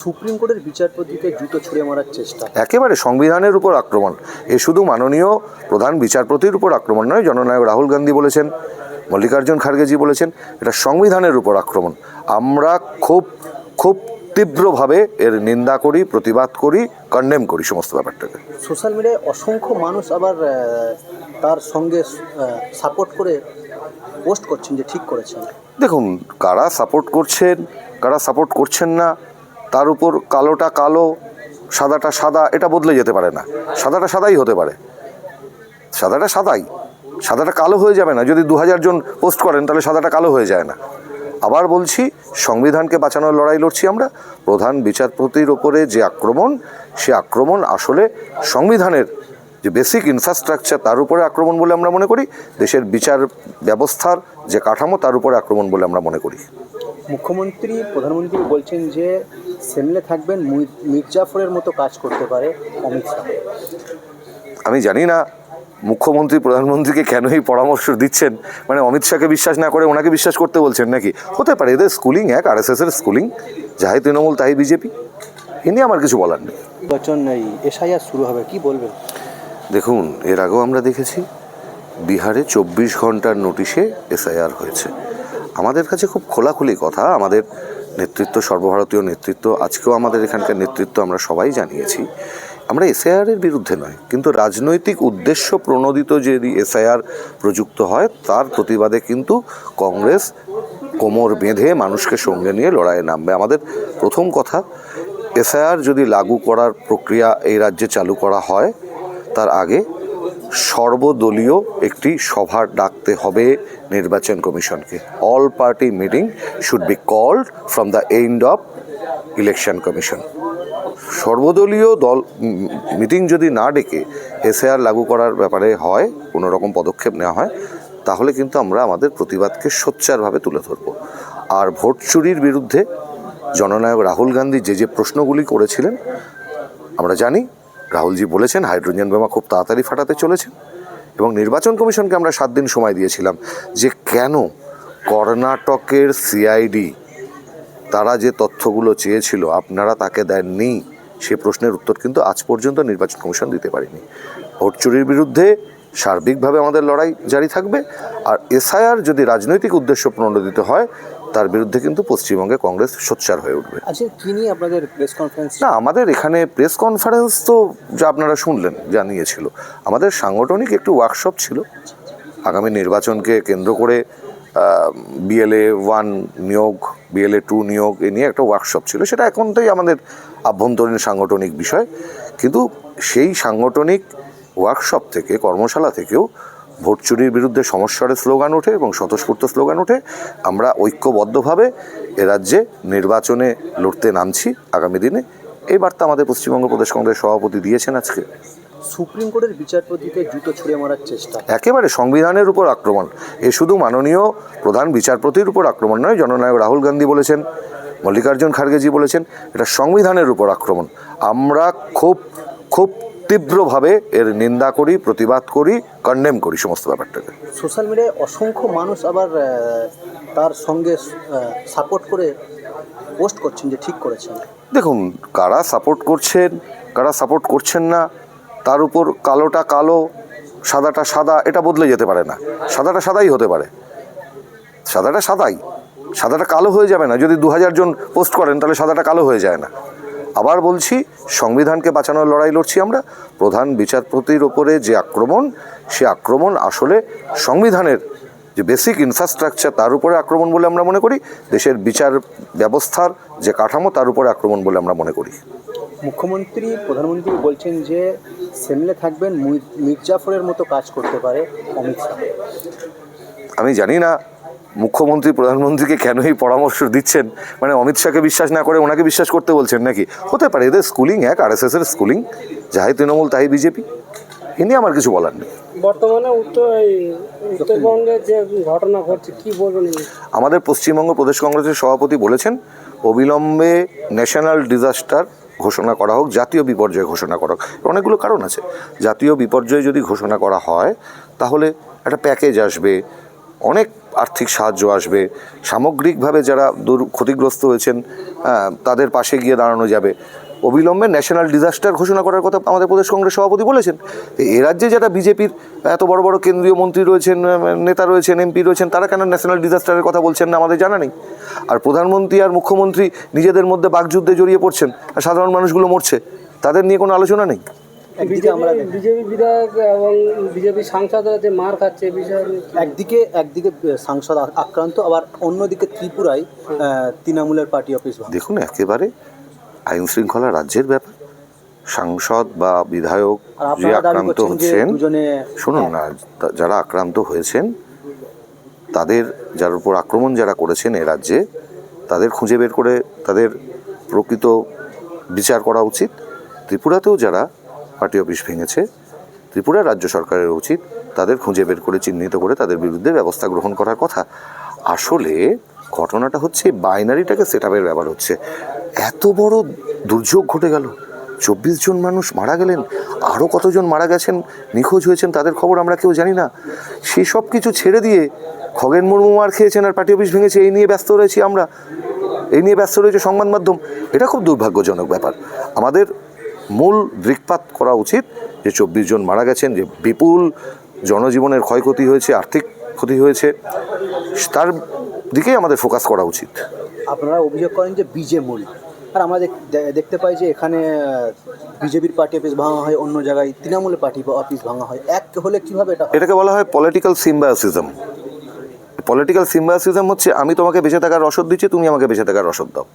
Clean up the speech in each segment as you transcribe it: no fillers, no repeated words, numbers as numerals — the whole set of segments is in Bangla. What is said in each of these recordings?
সুপ্রিম কোর্টের বিচারপতিকে জুতো ছুঁড়ে মারার চেষ্টা। একেবারে সংবিধানের উপর আক্রমণ। এ শুধু মাননীয় প্রধান বিচারপতির উপর আক্রমণ নয়, জননায়ক রাহুল গান্ধী বলেছেন, মল্লিকার্জুন খার্গেজি বলেছেন, এটা সংবিধানের উপর আক্রমণ। আমরা খুব খুব তীব্রভাবে এর নিন্দা করি, প্রতিবাদ করি, কন্ডেম করি সমস্ত ব্যাপারটাকে। সোশ্যাল মিডিয়ায় অসংখ্য মানুষ আবার তার সঙ্গে সাপোর্ট করে পোস্ট করছেন যে ঠিক করেছেন। দেখুন, কারা সাপোর্ট করছেন, কারা সাপোর্ট করছেন না, তার উপর কালোটা কালো, সাদাটা সাদা, এটা বদলে যেতে পারে না। সাদাটা সাদাই হতে পারে, সাদাটা সাদাই, সাদাটা কালো হয়ে যাবে না। যদি 2000 জন পোস্ট করেন তাহলে সাদাটা কালো হয়ে যায় না। আবার বলছি, সংবিধানকে বাঁচানোর লড়াই লড়ছি আমরা। প্রধান বিচারপতির ওপরে যে আক্রমণ, সে আক্রমণ আসলে সংবিধানের যে বেসিক ইনফ্রাস্ট্রাকচার তার উপরে আক্রমণ বলে আমরা মনে করি। দেশের বিচার ব্যবস্থার যে কাঠামো তার উপরে আক্রমণ বলে আমরা মনে করি। মুখ্যমন্ত্রী প্রধানমন্ত্রী বলছেন যে সেমলে থাকবেন মির্জাফরের মতো কাজ করতে পারে অমিত শাহ। আমি জানি না মুখ্যমন্ত্রী প্রধানমন্ত্রীকে কেন এই পরামর্শ দিচ্ছেন, মানে অমিত শাহকে বিশ্বাস না করে ওনাকে বিশ্বাস করতে বলছেন নাকি? হতে পারে, এদের স্কুলিং এক, আরএসএসের স্কুলিং, যাই তৃণমূল তাই বিজেপি, এ নিয়ে আমার কিছু বলার নেই। নির্বাচন এই এসআইআর শুরু হবে, কি বলবেন? দেখুন, এর আগেও আমরা দেখেছি বিহারে 24 ঘন্টার নোটিশে এসআইআর হয়েছে। আমাদের কাছে খুব খোলাখুলি কথা, আমাদের নেতৃত্ব, সর্বভারতীয় নেতৃত্ব, আজকেও আমাদের এখানকার নেতৃত্ব, আমরা সবাই জানিয়েছি আমরা এসআইআরের বিরুদ্ধে নয়, কিন্তু রাজনৈতিক উদ্দেশ্য প্রণোদিত যদি এসআইআর প্রযুক্ত হয় তার প্রতিবাদে কিন্তু কংগ্রেস কোমর বেঁধে মানুষকে সঙ্গে নিয়ে লড়াইয়ে নামবে। আমাদের প্রথম কথা, এসআইআর যদি লাগু করার প্রক্রিয়া এই রাজ্যে চালু করা হয় তার আগে সর্বদলীয় একটি সভা ডাকতে হবে নির্বাচন কমিশনকে। All party meeting should be called from the end of election commission. সর্বদলীয় দল মিটিং যদি না ডেকে এসআইআর লাগু করার ব্যাপারে হয়, কোনো রকম পদক্ষেপ নেওয়া হয়, তাহলে কিন্তু আমরা আমাদের প্রতিবাদকে সোচ্চারভাবে তুলে ধরব। আর ভোট চুরির বিরুদ্ধে জননায়ক রাহুল গান্ধী যে প্রশ্নগুলি করেছিলেন, আমরা জানি রাহুলজি বলেছেন হাইড্রোজেন বোমা খুব তাড়াতাড়ি ফাটাতে চলেছেন, এবং নির্বাচন কমিশনকে আমরা 7 দিন সময় দিয়েছিলাম যে কেন কর্ণাটকের সিআইডি তারা যে তথ্যগুলো চেয়েছিল আপনারা তাকে দেননি, সে প্রশ্নের উত্তর কিন্তু আজ পর্যন্ত নির্বাচন কমিশন দিতে পারেনি। ভোট চুরির বিরুদ্ধে সার্বিকভাবে আমাদের লড়াই জারি থাকবে। আর এসআইআর যদি রাজনৈতিক উদ্দেশ্য প্রণোদিত হয় তার বিরুদ্ধে কিন্তু পশ্চিমবঙ্গে কংগ্রেস সোচ্চার হয়ে উঠবে। আচ্ছা, কি নিয়ে আপনাদের প্রেস কনফারেন্স? না, আমাদের এখানে প্রেস কনফারেন্স তো যা আপনারা শুনলেন জানিয়েছিল, আমাদের সাংগঠনিক একটু ওয়ার্কশপ ছিল আগামী নির্বাচনকে কেন্দ্র করে। বিএলএ 1 নিয়োগ, বিএলএ 2 নিয়োগ, এ নিয়ে একটা ওয়ার্কশপ ছিল। সেটা এখনটাই আমাদের আভ্যন্তরীণ সাংগঠনিক বিষয়, কিন্তু সেই সাংগঠনিক ওয়ার্কশপ থেকে, কর্মশালা থেকেও ভোট চুরির বিরুদ্ধে সমস্যার স্লোগান ওঠে এবং স্বতঃস্ফূর্ত স্লোগান ওঠে। আমরা ঐক্যবদ্ধভাবে এ রাজ্যে নির্বাচনে লড়তে নামছি আগামী দিনে, এই বার্তা আমাদের পশ্চিমবঙ্গ প্রদেশ কংগ্রেস সভাপতি দিয়েছেন আজকে। সুপ্রিম কোর্টের বিচারপতিকে জুতো ছুঁড়ে মারার চেষ্টা। একেবারে সংবিধানের উপর আক্রমণ। এ শুধু মাননীয় প্রধান বিচারপতির উপর আক্রমণ নয়, জননায়ক রাহুল গান্ধী বলেছেন, মল্লিকার্জুন খার্গেজি বলেছেন, এটা সংবিধানের উপর আক্রমণ। আমরা খুব খুব তীব্রভাবে এর নিন্দা করি, প্রতিবাদ করি, কন্ডেম করি সমস্ত ব্যাপারটাকে। সোশ্যাল মিডিয়ায় অসংখ্য মানুষ আবার তার সঙ্গে সাপোর্ট করে পোস্ট করছেন যে ঠিক করেছেন। দেখুন, কারা সাপোর্ট করছেন, কারা সাপোর্ট করছেন না, তার উপর কালোটা কালো, সাদাটা সাদা, এটা বদলে যেতে পারে না। সাদাটা সাদাই হতে পারে, সাদাটা সাদাই, সাদাটা কালো হয়ে যাবে না। যদি 2000 জন পোস্ট করেন তাহলে সাদাটা কালো হয়ে যায় না। আবার বলছি, সংবিধানকে বাঁচানোর লড়াই লড়ছি আমরা। প্রধান বিচারপতির ওপরে যে আক্রমণ, সে আক্রমণ আসলে সংবিধানের যে বেসিক ইনফ্রাস্ট্রাকচার তার উপরে আক্রমণ বলে আমরা মনে করি। দেশের বিচার ব্যবস্থার যে কাঠামো তার উপরে আক্রমণ বলে আমরা মনে করি। মুখ্যমন্ত্রী প্রধানমন্ত্রী বলছেন যে সেমলে থাকবেন মির্জাফরের মতো কাজ করতে পারে অমিত শাহ। আমি জানি না মুখ্যমন্ত্রী প্রধানমন্ত্রীকে কেন এই পরামর্শ দিচ্ছেন, মানে অমিত শাহকে বিশ্বাস না করে ওনাকে বিশ্বাস করতে বলছেন নাকি? হতে পারে, এদের স্কুলিং এক, আরএসএসের স্কুলিং, যাই তৃণমূল তাই বিজেপি, এ নিয়ে আমার কিছু বলার নেই। বর্তমানে উত্তরবঙ্গে যে ঘটনা ঘটছে, কি বলবেন? আমাদের পশ্চিমবঙ্গ প্রদেশ কংগ্রেসের সভাপতি বলেছেন অবিলম্বে ন্যাশনাল ডিজাস্টার ঘোষণা করা হোক, জাতীয় বিপর্যয় ঘোষণা করা হোক। অনেকগুলো কারণ আছে। জাতীয় বিপর্যয় যদি ঘোষণা করা হয় তাহলে একটা প্যাকেজ আসবে, অনেক আর্থিক সাহায্য আসবে, সামগ্রিকভাবে যারা ক্ষতিগ্রস্ত হয়েছেন তাদের পাশে গিয়ে দাঁড়ানো যাবে। অবিলম্বে ন্যাশনাল ডিজাস্টার ঘোষণা করার কথা আমাদের প্রদেশ কংগ্রেস সভাপতি বলেছেন। এ রাজ্যে যারা বিজেপির এত বড় বড় কেন্দ্রীয় মন্ত্রী রয়েছেন, নেতা রয়েছেন, এমপি রয়েছেন, তারা কেন ন্যাশনাল ডিজাস্টারের কথা বলছেন না আমাদের জানা নেই। আর প্রধানমন্ত্রী আর মুখ্যমন্ত্রী নিজেদের মধ্যে বাকযুদ্ধে জড়িয়ে পড়ছেন, আর সাধারণ মানুষগুলো মরছে, তাদের নিয়ে কোনো আলোচনা নেই। বিজেপি বিধায়ক এবং বিজেপি সাংসদরা যে মার খাচ্ছে এই বিষয়ে একদিকে সাংসদ আক্রান্ত, আবার অন্যদিকে ত্রিপুরায় তৃণমূলের পার্টি অফিস ভাঙা। দেখুন, একেবারে আইন শৃঙ্খলা রাজ্যের ব্যাপার। সাংসদ বা বিধায়ক যে আক্রান্ত হচ্ছেন, শুনুন না, যারা আক্রান্ত হয়েছেন তাদের, যার উপর আক্রমণ যারা করেছেন এ রাজ্যে, তাদের খুঁজে বের করে তাদের প্রকৃত বিচার করা উচিত। ত্রিপুরাতেও যারা পার্টি অফিস ভেঙেছে, ত্রিপুরা রাজ্য সরকারের উচিত তাদের খুঁজে বের করে চিহ্নিত করে তাদের বিরুদ্ধে ব্যবস্থা গ্রহণ করার কথা। আসলে ঘটনাটা হচ্ছে বাইনারিটাকে সেট আপের ব্যাপার হচ্ছে। এত বড় দুর্যোগ ঘটে গেল, 24 জন মানুষ মারা গেলেন, আরও কতজন মারা গেছেন, নিখোঁজ হয়েছেন, তাদের খবর আমরা কেউ জানি না। সেসব কিছু ছেড়ে দিয়ে খগেন মুর্মু মার খেয়েছেন আর পার্টি অফিস ভেঙেছে, এই নিয়ে ব্যস্ত রয়েছি আমরা, এই নিয়ে ব্যস্ত রয়েছে সংবাদ মাধ্যম। এটা খুব দুর্ভাগ্যজনক ব্যাপার। আমাদের মূল দৃকপাত করা উচিত যে 24 জন মারা গেছেন, যে বিপুল জনজীবনের ক্ষয়ক্ষতি হয়েছে, আর্থিক ক্ষতি হয়েছে, তার দিকেই আমাদের ফোকাস করা উচিত। আপনারা অভিযোগ করেন যে বিজে মূল, আর আমরা দেখতে পাই যে এখানে বিজেপির পার্টি অফিস ভাঙা হয়, অন্য জায়গায় তৃণমূলের পার্টি অফিস ভাঙা হয়। এক হলে কীভাবে এটাকে বলা হয় পলিটিক্যাল সিম্বায়োসিজম। পলিটিক্যাল সিম্বায়োসিজম হচ্ছে আমি তোমাকে বেঁচে থাকার রসদ দিচ্ছি, তুমি আমাকে বেঁচে থাকার রসদ দাও।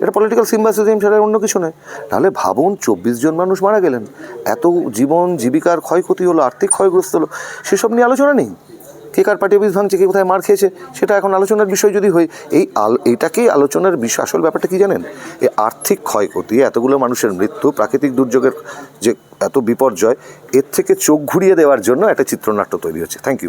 এটা পলিটিক্যাল সিম্বায়োসিজম ছাড়া অন্য কিছু নয়। নাহলে ভাবুন, 24 জন মানুষ মারা গেলেন, এত জীবন জীবিকার ক্ষয়ক্ষতি হলো, আর্থিক ক্ষয়গ্রস্ত হলো, সেসব নিয়ে আলোচনা নেই। কে কার পার্টি অফিস ভাঙছে, কে কোথায় মার খেয়েছে, সেটা এখন আলোচনার বিষয় যদি হয়। এইটাকেই আলোচনার বিষয়। আসল ব্যাপারটা কি জানেন? এই আর্থিক ক্ষয়ক্ষতি, এতগুলো মানুষের মৃত্যু, প্রাকৃতিক দুর্যোগের যে এত বিপর্যয়, এর থেকে চোখ ঘুরিয়ে দেওয়ার জন্য একটা চিত্রনাট্য তৈরি হচ্ছে। Thank you.